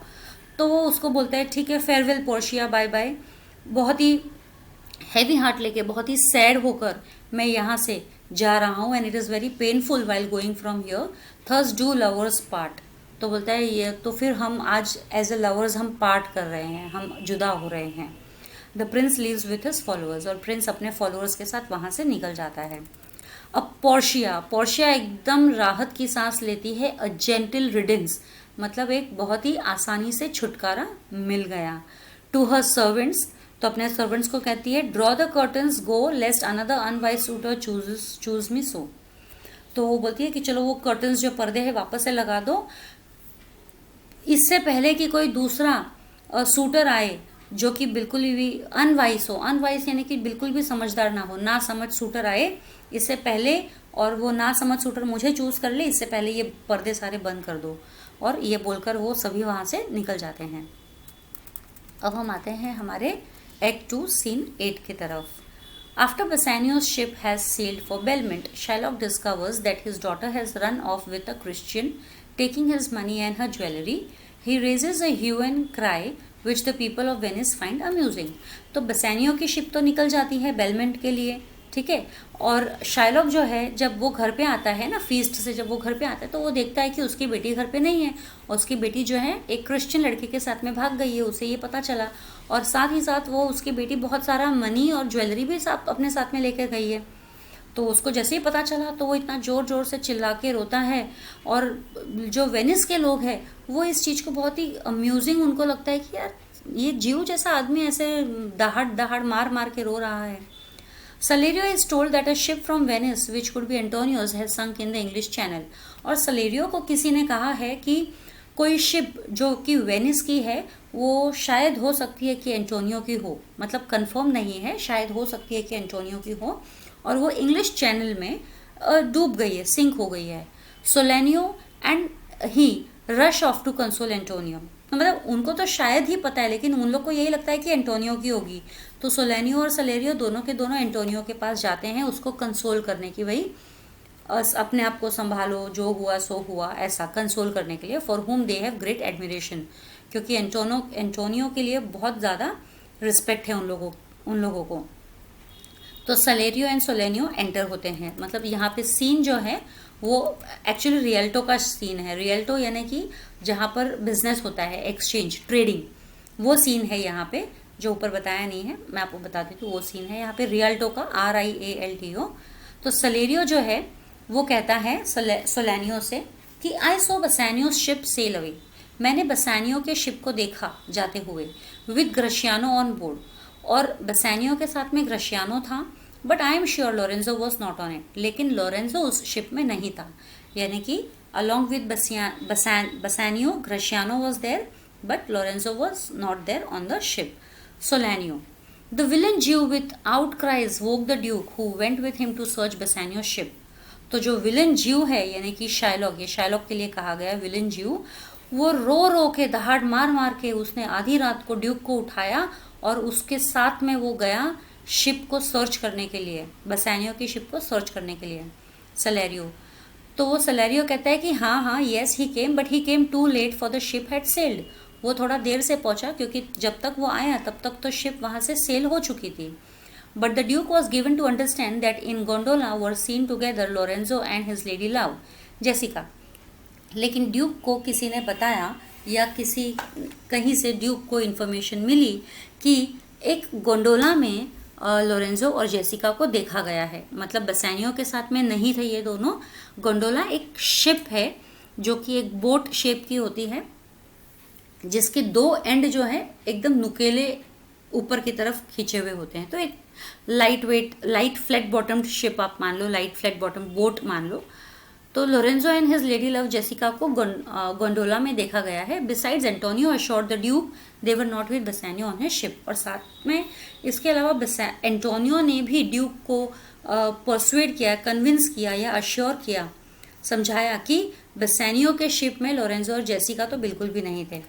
तो वो उसको बोलता है ठीक है, फेयरवेल पोर्शिया, बाय बाय। बहुत ही हैवी हार्ट लेके, बहुत ही सैड होकर मैं यहाँ से जा रहा हूँ, and it is very painful while going from here, thus do lovers part. तो बोलता है ये तो फिर हम आज एज ए लवर्स हम पार्ट कर रहे हैं, हम जुदा हो रहे हैं। The prince leaves with his followers, और प्रिंस अपने फॉलोअर्स के साथ वहाँ से निकल जाता है। अब पोर्शिया एकदम राहत की सांस लेती है। अ जेंटल रिडेंस, मतलब एक बहुत ही आसानी से छुटकारा मिल गया। टू हर सर्वेंट्स, तो अपने सर्वेंट्स को कहती है draw the curtains, go lest another unwise suitor choose me so. तो वो बोलती है कि चलो वो कर्टन्स जो पर्दे हैं वापस से लगा दो, इससे पहले कि कोई दूसरा सूटर आए जो कि बिल्कुल भी अनवाइस हो। अनवाइस यानी कि बिल्कुल भी समझदार ना हो, ना समझ सूटर आए इससे पहले, और वो ना समझ सूटर मुझे चूज कर ले इससे पहले ये पर्दे सारे बंद कर दो। और ये बोलकर वो सभी वहां से निकल जाते हैं। अब हम आते हैं हमारे एक्ट 2 सीन 8 की तरफ। After Bassanio's ship has sailed for Belmont, Shylock discovers that his daughter has run off with a Christian, taking his money and her jewelry. He raises a hue and cry, which the people of Venice find amusing. तो बसानियो की ship तो निकल जाती है bailment के लिए, ठीक है। और शाइलॉक जो है जब वो घर पे आता है ना, फीस्ट से जब वो घर पे आता है, तो वो देखता है कि उसकी बेटी घर पे नहीं है, और उसकी बेटी जो है एक क्रिश्चियन लड़के के साथ में भाग गई है, उसे ये पता चला। और साथ ही साथ वो उसकी बेटी बहुत सारा मनी और ज्वेलरी भी अपने साथ में लेकर गई है। तो उसको जैसे ही पता चला तो वो इतना ज़ोर ज़ोर से चिल्ला के रोता है। और जो वेनिस के लोग हैं वो इस चीज़ को बहुत ही अम्यूजिंग उनको लगता है कि यार ये जीव जैसा आदमी ऐसे दहाड़ दहाड़ मार मार के रो रहा है। Salerio is told that a ship from Venice, which could be Antonio's, has sunk in the English Channel. और सलेरियो को किसी ने कहा है कि कोई शिप जो कि वेनिस की है वो शायद हो सकती है कि एंटोनियो की हो, मतलब कंफर्म नहीं है, शायद हो सकती है कि एंटोनियो की हो, और वो इंग्लिश चैनल में डूब गई है, सिंक हो गई है। Solanio and he rush off to console Antonio, मतलब उनको तो शायद ही पता है, लेकिन उन लोग को यही लगता है कि एंटोनियो की होगी। तो सोलेनियो और सलेरियो दोनों के दोनों एंटोनियो के पास जाते हैं उसको कंसोल करने की, वही अपने आप को संभालो, जो हुआ सो हुआ, ऐसा कंसोल करने के लिए। फॉर हुम दे हैव ग्रेट एडमिरेशन, क्योंकि एंटोनियो के लिए बहुत ज़्यादा रिस्पेक्ट है उन लोगों को। तो सलेरियो एंड सोलेनियो एंटर होते हैं, मतलब यहाँ पे सीन जो है वो एक्चुअली रियल्टो का सीन है। रियल्टो यानी कि जहाँ पर बिजनेस होता है, एक्सचेंज, ट्रेडिंग, वो सीन है यहाँ पे, जो ऊपर बताया नहीं है, मैं आपको बता देती हूँ। वो सीन है यहाँ पे रियल्टो का, RIALTO। तो सलेरियो जो है वो कहता है सोलेनियो से कि आई सो बसानियो शिप सेल अवे, मैंने बसानियो के शिप को देखा जाते हुए, विद ग्रशियानो ऑन बोर्ड, और बसानियो के साथ में ग्रशियानो था, but I am sure Lorenzo was not on it, लेकिन लोरेंजो उस शिप में नहीं था। यानी कि along with Bassanio Gratiano was there, but Lorenzo was not there on the ship. Solanio, the villain Jew with outcries woke the Duke who went with him to search Bassanio's ship. तो जो villain Jew है यानी कि Shylock, ये Shylock के लिए कहा गया है विलन Jew, वो रो रो के दहाड़ मार मार के उसने आधी रात को ड्यूक को उठाया और उसके साथ में वो गया शिप को सर्च करने के लिए, बसानियो की शिप को सर्च करने के लिए। सलेरियो, तो वो सलेरियो कहता है कि हाँ yes he came, but he came too late for the ship had sailed, वो थोड़ा देर से पहुंचा क्योंकि जब तक वो आया तब तक तो शिप वहां से सेल हो चुकी थी। But the duke was given to understand that in gondola were seen together Lorenzo and his lady love Jessica, लेकिन ड्यूक को किसी ने बताया या किसी कहीं से ड्यूक को इन्फॉर्मेशन मिली कि एक गोंडोला में लोरेंजो और जेसिका को देखा गया है, मतलब बसानियो के साथ में नहीं थे ये दोनों। गोंडोला एक शिप है जो कि एक बोट शेप की होती है, जिसके दो एंड जो है एकदम नुकेले ऊपर की तरफ खींचे हुए होते हैं। तो एक light weight, light flat bottom ship आप मान लो, लाइट फ्लैट बॉटम बोट मान लो। तो Lorenzo and his lady love Jessica को गोंडोला में देखा गया है। Besides Antonio assured the duke they were not with Bassanio on his ship, और साथ में इसके अलावा एंटोनियो ने भी ड्यूक को परसुएड किया, कन्विंस किया या अश्योर किया, समझाया कि बसानियो के शिप में लोरेंजो और जेसिका तो बिल्कुल भी नहीं थे।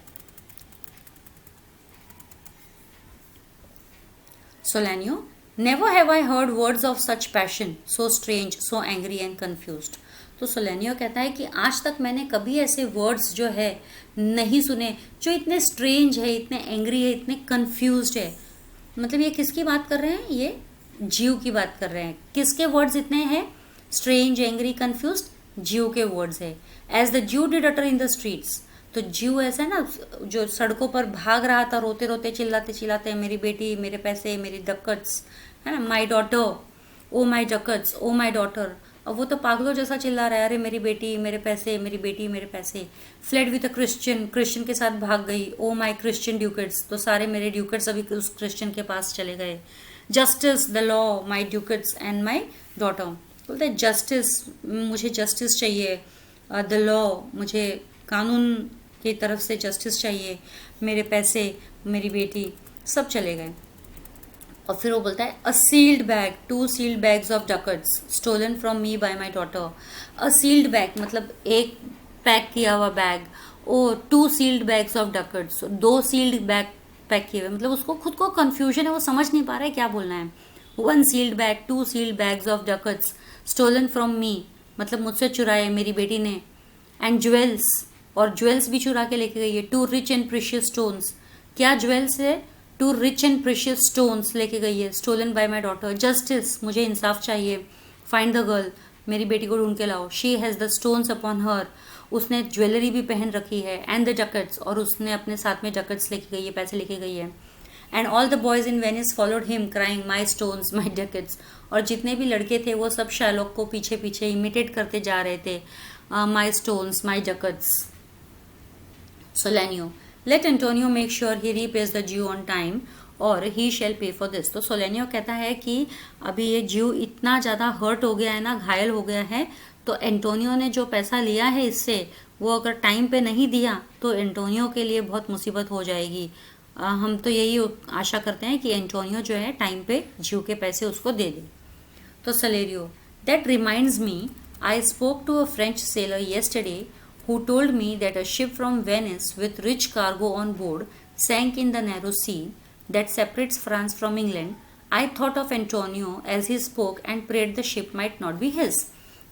Solanio, never have I heard words of such passion, so strange, so angry and confused. तो सोलेनियो कहता है कि आज तक मैंने कभी ऐसे वर्ड्स जो है नहीं सुने जो इतने स्ट्रेंज है, इतने एंग्री है, इतने कंफ्यूज्ड है। मतलब ये किसकी बात कर रहे हैं? ये जीव की बात कर रहे हैं। किसके वर्ड्स इतने हैं स्ट्रेंज, एंग्री, कंफ्यूज्ड? जीव के वर्ड्स है। एज द जीव did utter in the streets, तो जीव ऐसा है ना जो सड़कों पर भाग रहा था रोते रोते चिल्लाते चिल्लाते, मेरी बेटी, मेरे पैसे, मेरी डकट्स, है ना, my daughter, O my डकट्स, O my daughter. अब वो तो पागलों जैसा चिल्ला रहा है, अरे मेरी बेटी, मेरे पैसे, मेरी बेटी, मेरे पैसे। Fled with a Christian, Christian के साथ भाग गई, ओ माई क्रिश्चियन ड्यूकेट्स, तो सारे मेरे ड्यूकेट्स अभी उस क्रिश्चियन के पास चले गए। Justice, the law, my ducats and my daughter. बोलते हैं जस्टिस, मुझे जस्टिस चाहिए, द लॉ, मुझे कानून की तरफ से जस्टिस चाहिए, मेरे पैसे, मेरी बेटी, सब चले गए। और फिर वो बोलता है a sealed bag, 2 sealed bags of ducats stolen from me by my daughter. A sealed bag मतलब एक पैक किया हुआ bag, oh 2 sealed bags of ducats, 2 sealed bag pack किए हुए, मतलब उसको खुद को कन्फ्यूजन है, वो समझ नहीं पा रहा है क्या बोलना है। 1 sealed bag, 2 sealed bags of ducats stolen from me, मतलब मुझसे चुराए मेरी बेटी ने। एंड ज्वेल्स, और ज्वेल्स भी चुरा के लेके गई है। 2 रिच एंड प्रीशियस स्टोन्स, क्या ज्वेल्स है? Two rich and precious stones लेके गई है, stolen by my daughter. Justice, मुझे इंसाफ चाहिए। फाइंड द गर्ल, मेरी बेटी को ढूंढ के लाओ। She has the stones upon her, उसने ज्वेलरी भी पहन रखी है। एंड द जैकेट्स, और उसने अपने साथ में जैकेट्स लेके गई है, पैसे लेके गई है। And all the boys in Venice followed him crying my stones my jackets, और जितने भी लड़के थे वो सब शार्लॉक को पीछे पीछे इमिटेट करते जा रहे थे, my stones my jackets. Solanio, let Antonio make sure he repays the Jew on time और he shall pay for this. तो सोलेनियो कहता है कि अभी ये ज्यू इतना ज़्यादा हर्ट हो गया है ना, घायल हो गया है, तो एंटोनियो ने जो पैसा लिया है इससे, वो अगर टाइम पे नहीं दिया तो एंटोनियो के लिए बहुत मुसीबत हो जाएगी। हम तो यही आशा करते हैं कि एंटोनियो जो है टाइम पे ज्यू के पैसे उसको दे दे। तो Salerio, that reminds me, I spoke to a French sailor yesterday who told me that a ship from Venice with rich cargo on board sank in the narrow sea that separates France from England. I thought of Antonio as he spoke and prayed the ship might not be his.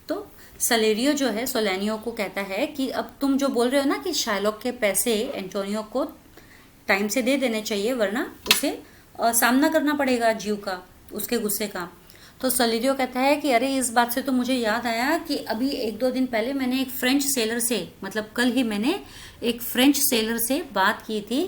तो Celerio जो है सोलेनियो को कहता है कि अब तुम जो बोल रहे हो ना कि शार्लॉक के पैसे एंटोनियो को टाइम से दे देने चाहिए, वरना उसे सामना करना पड़ेगा ज्यू का, उसके गुस्से का। तो सलेरियो कहता है कि अरे इस बात से तो मुझे याद आया कि अभी 1-2 दिन पहले मैंने एक फ्रेंच सेलर से, मतलब कल ही मैंने एक फ्रेंच सेलर से बात की थी,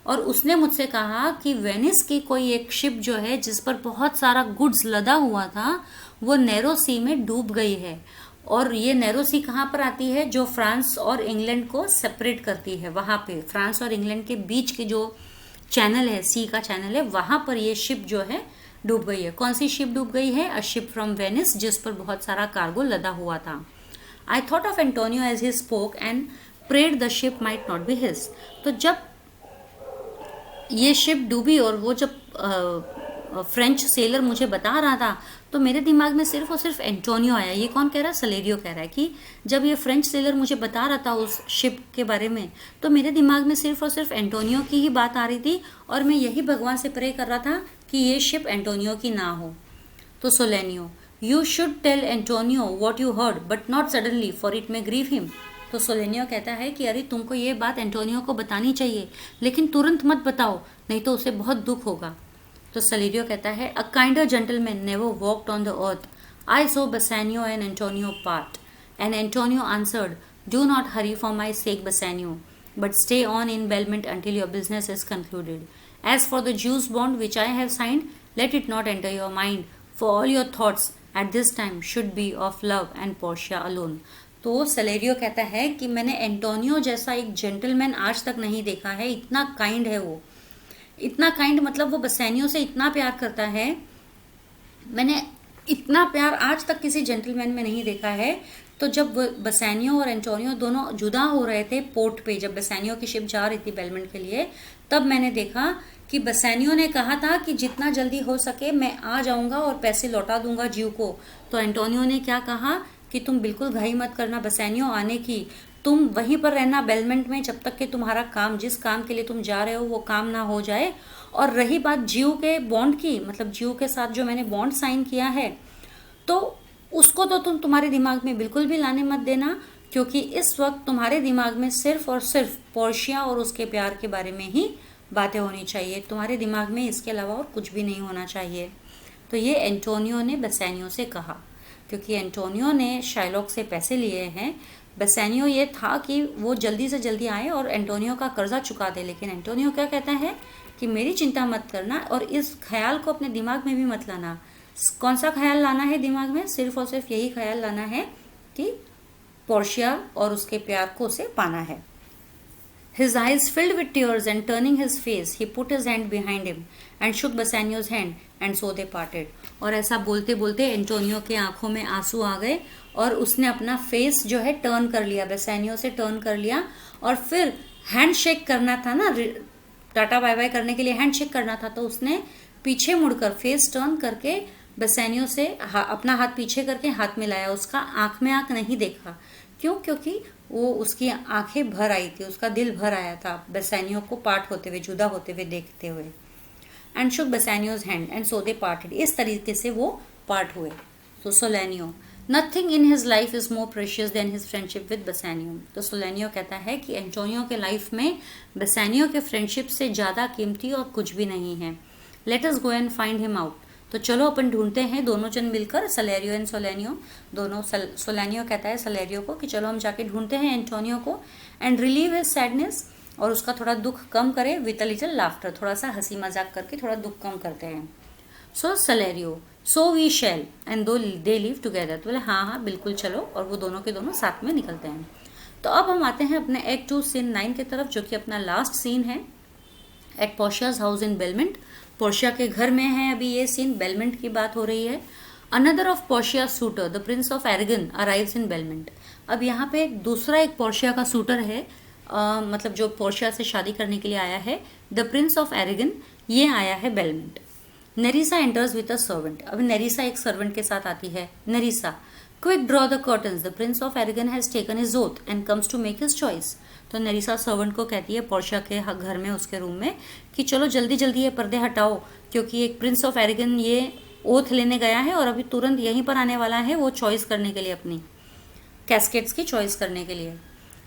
और उसने मुझसे कहा कि वेनिस की कोई एक शिप जो है जिस पर बहुत सारा गुड्स लदा हुआ था, वो नैरो सी में डूब गई है। और ये नैरो सी कहाँ पर आती है? जो फ्रांस और इंग्लैंड को सेपरेट करती है, वहाँ पे फ्रांस और इंग्लैंड के बीच के जो चैनल है, सी का चैनल है, वहाँ पर ये शिप जो है डूब गई है। कौन सी शिप डूब गई है? अ शिप फ्रॉम वेनिस, जिस पर बहुत सारा कार्गो लदा हुआ था। I thought of Antonio as he spoke and prayed the ship might not be his. तो जब ये शिप डूबी और वो जब फ्रेंच सेलर मुझे बता रहा था, तो मेरे दिमाग में सिर्फ और सिर्फ एंटोनियो आया। ये कौन कह रहा है? सलेरियो कह रहा है कि जब ये फ्रेंच सेलर मुझे बता रहा था उस शिप के बारे में, तो मेरे दिमाग में सिर्फ और सिर्फ एंटोनियो की ही बात आ रही थी, और मैं यही भगवान से प्रे कर रहा था कि ये शिप एंटोनियो की ना हो। तो Solanio, you should tell Antonio what you heard but not suddenly for it may grieve him. तो सोलेनियो कहता है कि अरे तुमको ये बात एंटोनियो को बतानी चाहिए, लेकिन तुरंत मत बताओ, नहीं तो उसे बहुत दुख होगा। तो सलेरियो कहता है, a kinder gentleman never walked on the earth. I saw Bassanio and Antonio part and Antonio answered, do not hurry for my sake Bassanio, but stay on in Belmont until your business is concluded. As for the Jews' bond which I have signed, let it not enter your mind, for all your thoughts at this time should be of love and Portia alone. तो Salerio कहता है कि मैंने Antonio जैसा एक gentleman आज तक नहीं देखा है, इतना काइंड है वो, इतना काइंड मतलब वो बसानियो से इतना प्यार करता है, मैंने इतना प्यार आज तक किसी जेंटलमैन में नहीं देखा है। तो जब बसानियो और एंटोनियो दोनों जुदा हो रहे थे पोर्ट पे, जब बसानियो की शिप जा रही थी बेलमेंट के लिए, तब मैंने देखा कि बसानियो ने कहा था कि जितना जल्दी हो सके मैं आ जाऊंगा और पैसे लौटा दूंगा ज्यू को। तो एंटोनियो ने क्या कहा कि तुम बिल्कुल घाई मत करना बसानियो आने की, तुम वहीं पर रहना बेलमेंट में जब तक कि तुम्हारा काम, जिस काम के लिए तुम जा रहे हो वो काम ना हो जाए। और रही बात ज्यू के बॉन्ड की, मतलब ज्यू के साथ जो मैंने बॉन्ड साइन किया है, तो उसको तो तुम तुम्हारे दिमाग में बिल्कुल भी लाने मत देना, क्योंकि इस वक्त तुम्हारे दिमाग में सिर्फ और सिर्फ पोर्शिया और उसके प्यार के बारे में ही बातें होनी चाहिए, तुम्हारे दिमाग में इसके अलावा और कुछ भी नहीं होना चाहिए। तो ये एंटोनियो ने बसानियो से कहा, क्योंकि एंटोनियो ने शार्लॉक से पैसे लिए हैं। बसानियो ये था कि वो जल्दी से जल्दी आए और एंटोनियो का कर्जा चुका दे, लेकिन एंटोनियो क्या कहता है कि मेरी चिंता मत करना और इस ख्याल को अपने दिमाग में भी मत लाना। कौन सा ख्याल लाना है दिमाग में? सिर्फ और सिर्फ यही ख्याल लाना है कि पोर्शिया और उसके प्यार को उसे पाना है। His eyes filled with tears and turning his face, he put his hand behind him and shook Bassanio's hand and so they parted. और ऐसा बोलते बोलते एंटोनियो के आंखों में आंसू आ गए और उसने अपना फेस जो है टर्न कर लिया, बसानियो से टर्न कर लिया, और फिर हैंड शेक करना था ना, टाटा बाय बाय करने के लिए हैंड शेक करना था, तो उसने पीछे मुड़कर फेस टर्न करके बसानियो से अपना हाथ पीछे करके हाथ मिलाया, उसका आंख में आंख नहीं देखा। क्यों? क्योंकि वो उसकी आंखें भर आई थी, उसका दिल भर आया था बसानियो को पार्ट होते हुए, जुदा होते हुए देखते हुए। And shook Bassanio's hand and so they parted, इस तरीके से वो पार्ट हुए। तो Solanio, nothing in his life is more precious than his friendship with Bassanio. तो सोलेनियो कहता है कि एंटोनियो के लाइफ में बेसानियो के फ्रेंडशिप से ज़्यादा कीमती और कुछ भी नहीं है। Let us go and find him out. तो चलो अपन ढूंढते हैं, दोनों जन मिलकर, सलेरियो एंड सोलेनियो दोनों। सोलेनियो कहता है सलेरियो को कि चलो हम जाके ढूंढते हैं एंटोनियो को, एंड रिलीव हिज सैडनेस, और उसका थोड़ा दुख कम करे, विद अ लिटिल लाफ्टर, थोड़ा सा हंसी मजाक करके थोड़ा दुख कम करते हैं। So Salerio, so we shall and though they live together. तो बोले हाँ हाँ बिल्कुल चलो, और वो दोनों के दोनों साथ में निकलते हैं। तो अब हम आते हैं अपने एक्ट 2 सीन 9 की तरफ, जो कि अपना लास्ट सीन है, at Portia's house in Belmont. Portia के घर में है अभी ये सीन, बेलमेंट की बात हो रही है। Another of Portia suitor the prince of Aragon arrives in Belmont. अब यहाँ पे दूसरा एक पोर्शिया का सूटर है, मतलब जो पोर्शिया से शादी करने के लिए आया है, द प्रिंस ऑफ एरेगन, ये आया है Belmont. Nerissa enters with a servant. अब नेरिसा एक सर्वेंट के साथ आती है। Nerissa, quick draw the curtains, the prince of Aragon has taken his oath and comes to make his choice. तो नेरिसा सर्वेंट को कहती है पोर्शिया के घर में, उसके रूम में, कि चलो जल्दी जल्दी ये पर्दे हटाओ, क्योंकि एक प्रिंस ऑफ एरेगन ये ओथ लेने गया है और अभी तुरंत यहीं पर आने वाला है, वो चॉइस करने के लिए, अपनी कैस्केट्स की चॉइस करने के लिए।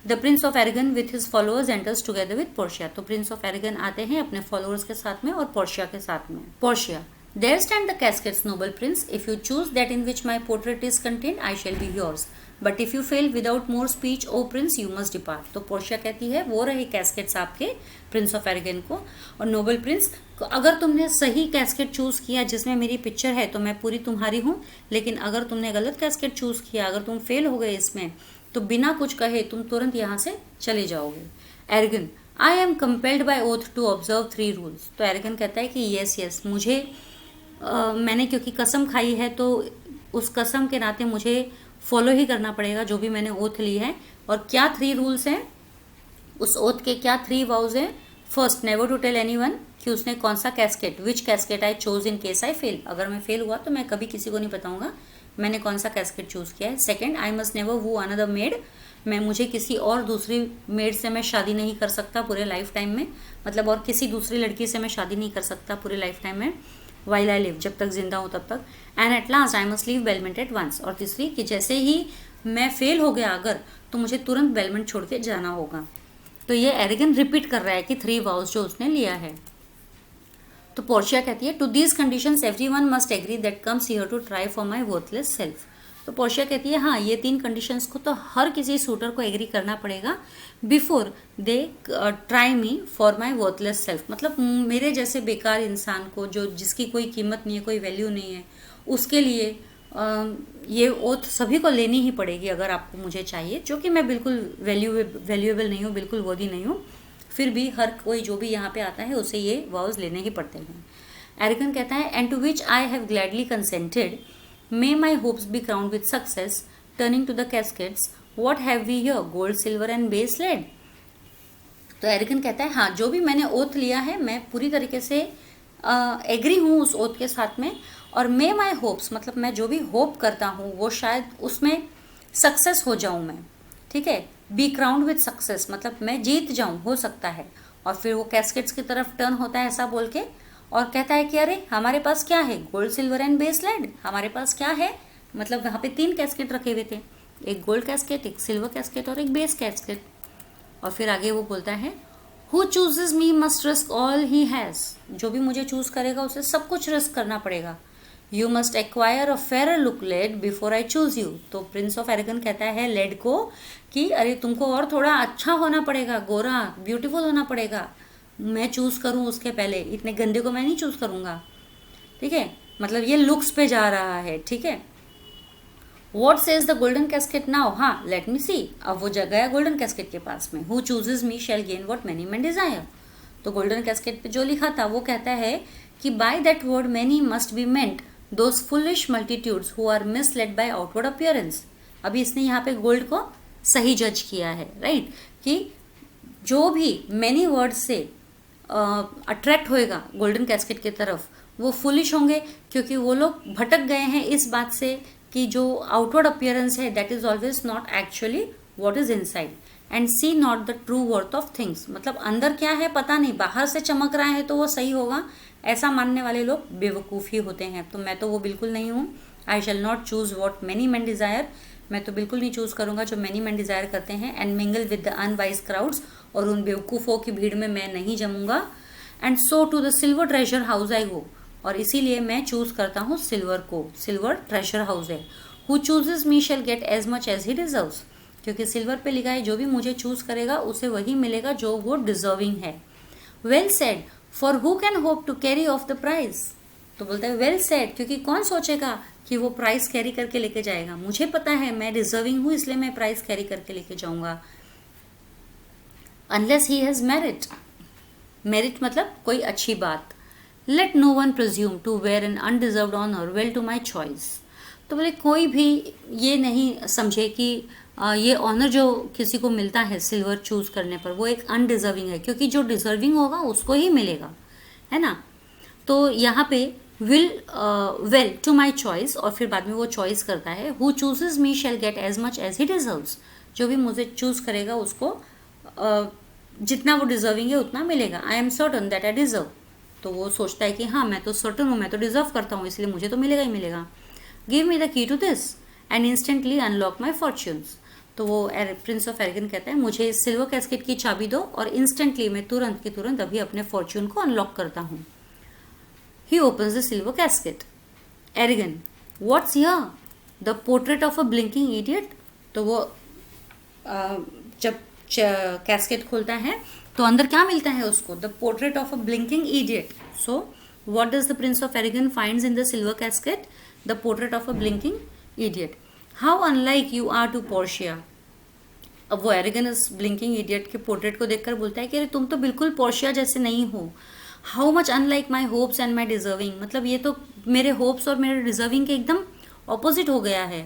The prince of Aragon with his followers enters together with Portia. तो प्रिंस ऑफ एरेगन आते हैं अपने फॉलोअर्स के साथ में और पोर्शिया के साथ में। Portia, there stand the caskets, noble prince. If you choose that in which my portrait is contained, I shall be yours. But if you fail without more speech, O prince, you must depart. तो Portia कहती है वो रहे cascades आपके, Prince of argan को, और Nobel Prince, अगर तुमने सही कैस्केट चूज किया जिसमें मेरी पिक्चर है तो मैं पूरी तुम्हारी हूँ, लेकिन अगर तुमने गलत कैस्केट चूज किया, अगर तुम फेल हो गए इसमें, तो बिना कुछ कहे तुम तुरंत यहाँ से चले जाओगे। Aragon, I am compelled by oath to observe 3 rules. तो एरेगन कहता है कि यस मुझे मैंने क्योंकि कसम खाई है तो उस कसम के नाते मुझे फॉलो ही करना पड़ेगा जो भी मैंने ओथ ली है। और क्या 3 रूल्स हैं, उस ओथ के क्या 3 वाउज हैं? First, never to tell anyone कि उसने कौन सा casket, which casket I chose in case I fail, अगर मैं फेल हुआ तो मैं कभी किसी को नहीं बताऊंगा मैंने कौन सा कैस्केट चूज किया है। Second, I must never woo another maid, मुझे किसी और दूसरी मेड से मैं शादी नहीं कर सकता पूरे लाइफ टाइम में, मतलब और किसी दूसरी लड़की से मैं शादी नहीं कर सकता पूरे लाइफ टाइम में, वाइल आई लिव, जब तक जिंदा हूँ तब तक। And at last I must leave Belmont at once. और तीसरी कि जैसे ही मैं फेल हो गया अगर, तो मुझे तुरंत बेलमेंट छोड़ के जाना होगा। तो ये एरेगन रिपीट कर रहा है कि 3 वाउज जो उसने लिया है। तो पोर्शिया कहती है to these conditions everyone must agree that comes here to try for my worthless self. तो पोर्शिया कहती है हाँ, ये 3 कंडीशंस को तो हर किसी शूटर को एग्री करना पड़ेगा before they try me for my worthless self. मतलब मेरे जैसे बेकार इंसान को, जो जिसकी कोई कीमत नहीं है, कोई वैल्यू नहीं है, उसके लिए ये ओथ सभी को लेनी ही पड़ेगी अगर आपको मुझे चाहिए, जो कि मैं बिल्कुल वैल्यूएबल नहीं हूँ, बिल्कुल वर्दी नहीं हूँ, फिर भी हर कोई जो भी यहाँ पे आता है उसे ये वाउज लेने ही पड़ते हैं। एरेगन कहता है and to which I have gladly consented, may my hopes be crowned with success. Turning to the caskets, what have we here? Gold, silver and base lead. तो एरेगन कहता है हाँ, जो भी मैंने ओथ लिया है मैं पूरी तरीके से एग्री हूँ उस ओथ के साथ में, और मे माई होप्स, मतलब मैं जो भी होप करता हूँ वो शायद उसमें सक्सेस हो जाऊँ मैं, ठीक है। बी क्राउंड विथ सक्सेस, मतलब मैं जीत जाऊँ, हो सकता है। और फिर वो कैस्केट्स की तरफ टर्न होता है ऐसा बोल के, और कहता है कि अरे हमारे पास क्या है, gold, silver and base lead, हमारे पास क्या है, मतलब वहाँ पे 3 कैस्केट रखे हुए थे, एक गोल्ड कैस्केट, एक सिल्वर कैस्केट और एक बेस कैस्केट। और फिर आगे वो बोलता है who chooses me must risk all he has, जो भी मुझे चूज करेगा उसे सब कुछ रिस्क करना पड़ेगा। You must acquire a fair look laid before I choose you. तो प्रिंस ऑफ एरेगन कहता है लेड को कि अरे तुमको और थोड़ा अच्छा होना पड़ेगा, गोरा ब्यूटीफुल होना पड़ेगा, मैं चूज करूं उसके पहले, इतने गंदे को मैं नहीं चूज करूंगा, ठीक है। मतलब ये लुक्स पे जा रहा है, ठीक है। What says the golden casket now, हाँ लेट मी सी, अब वो गया गोल्डन कैस्केट के पास में। Who chooses me shall gain what many men desire. तो गोल्डन कैस्केट पे जो लिखा था वो कहता है कि by that word many must be meant those foolish multitudes who are misled by outward appearance. अभी इसने यहाँ पे गोल्ड को सही जज किया है, राइट, कि जो भी मैनी वर्ड से अट्रैक्ट होएगा गोल्डन कैस्केट की तरफ वो फुलिश होंगे, क्योंकि वो लोग भटक गए हैं इस बात से कि जो आउटवर्ड अपीयरेंस है that is always not actually what is inside, and see not the true worth of things. मतलब अंदर क्या है पता नहीं, बाहर से चमक रहा है तो वो सही होगा, ऐसा मानने वाले लोग बेवकूफ़ ही होते हैं। तो मैं तो वो बिल्कुल नहीं हूँ, I shall not choose what many men desire, मैं तो बिल्कुल नहीं चूज करूंगा जो मैनी मैन डिजायर करते हैं। And mingle with the unwise crowds, और उन बेवकूफ़ों की भीड़ में मैं नहीं जमूंगा। And so to the silver treasure house I go, और इसीलिए मैं चूज करता हूँ सिल्वर को, सिल्वर ट्रेजर हाउस है। Who chooses me shall get as much as he deserves, क्योंकि सिल्वर पे लिखा है जो भी मुझे चूज करेगा उसे वही मिलेगा जो वो डिजर्विंग है। Well said, for who can hope to carry off the prize, तो बोलता है वेल सेड, क्योंकि कौन सोचेगा कि वो प्राइस कैरी करके लेके जाएगा। मुझे पता है मैं डिजर्विंग हूं, इसलिए मैं प्राइस कैरी करके लेके जाऊंगा। Unless he has merit, merit मतलब कोई अच्छी बात। Let no one presume to wear an undeserved honour well to my choice, तो बोले कोई भी ये नहीं समझे कि ये ऑनर जो किसी को मिलता है सिल्वर चूज करने पर वो एक अनडिजर्विंग है, क्योंकि जो डिजर्विंग होगा उसको ही मिलेगा, है ना। तो यहाँ पे will well to my choice, और फिर बाद में वो चॉइस करता है। Who chooses me shall get as much as he deserves, जो भी मुझे चूज करेगा उसको जितना वो डिजर्विंग है उतना मिलेगा। I am certain that I deserve, तो वो सोचता है कि हाँ मैं तो सर्टन हूँ, मैं तो डिजर्व करता हूँ, इसलिए मुझे तो मिलेगा ही मिलेगा। Give me the key to this and instantly unlock my fortunes, तो वो प्रिंस ऑफ एरेगन कहता है मुझे इस सिल्वर कैस्केट की चाबी दो और इंस्टेंटली मैं तुरंत की तुरंत अभी अपने फॉर्च्यून को अनलॉक करता हूँ। He opens the silver casket. Aragon, what's here? The portrait of a blinking idiot, तो वो जब कैस्केट खोलता है तो अंदर क्या मिलता है उसको? The portrait of a blinking idiot. So what does the prince of Aragon finds in the silver casket? The portrait of a blinking idiot. How unlike you are to Portia. अब वो एरेगन इस blinking idiot के portrait को देखकर बोलता है कि अरे तुम तो बिल्कुल पोर्शिया जैसे नहीं हो। How much unlike my hopes and my deserving, मतलब ये तो मेरे होप्स और मेरे डिजर्विंग के एकदम ऑपोजिट हो गया है।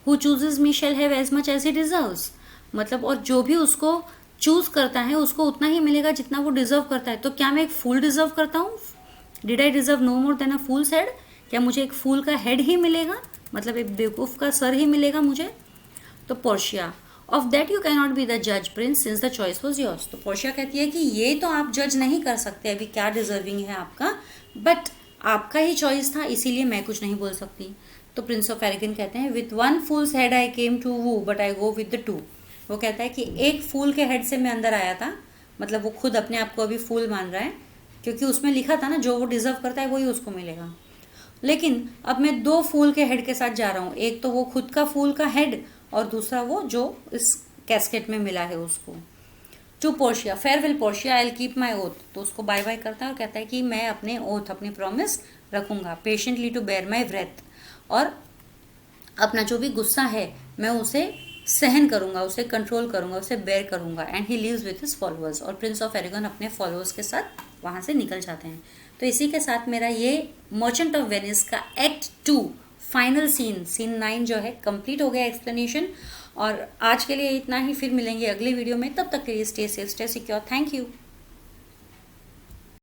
Who chooses me shall have as much as he deserves, मतलब और जो भी उसको चूज करता है उसको उतना ही मिलेगा जितना वो डिजर्व करता है। तो क्या मैं एक फूल डिजर्व करता हूँ? Did I deserve no more than a fool's head, क्या मुझे एक फूल का हेड ही मिलेगा, मतलब एक बेवकूफ का सर ही मिलेगा मुझे? तो Portia, of that you can not be the जज prince since the choice was yours, तो पोर्शिया कहती है कि ये तो आप जज नहीं कर सकते अभी क्या डिजर्विंग है आपका, बट आपका ही चॉइस था इसीलिए मैं कुछ नहीं बोल सकती। तो प्रिंस ऑफ एरेगन कहते हैं with one fool's head I came to woo but I go with the two, वो कहता है कि एक फूल के हेड से मैं अंदर आया था, मतलब वो खुद अपने आप को अभी फूल मान रहा है क्योंकि उसमें लिखा था ना जो वो डिजर्व करता है वही उसको मिलेगा, लेकिन अब मैं दो फूल के हेड के साथ जा रहा हूँ, एक तो वो खुद का फूल का हेड और दूसरा वो जो इस कैस्केट में मिला है उसको। To Portia, farewell Portia, I will keep my oath, तो उसको बाय बाय करता है और कहता है कि मैं अपने ओथ अपनी प्रॉमिस रखूंगा। Patiently to bear my breath, और अपना जो भी गुस्सा है मैं उसे सहन करूंगा, उसे कंट्रोल करूंगा, उसे बेयर करूंगा। And he leaves with his followers, और प्रिंस ऑफ एरेगन अपने फॉलोअर्स के साथ वहां से निकल जाते हैं। तो इसी के साथ मेरा ये मर्चेंट ऑफ वेनिस का एक्ट 2 फाइनल सीन 9 जो है कंप्लीट हो गया एक्सप्लेनेशन। और आज के लिए इतना ही, फिर मिलेंगे अगले वीडियो में, तब तक के लिए stay safe stay secure. Thank you.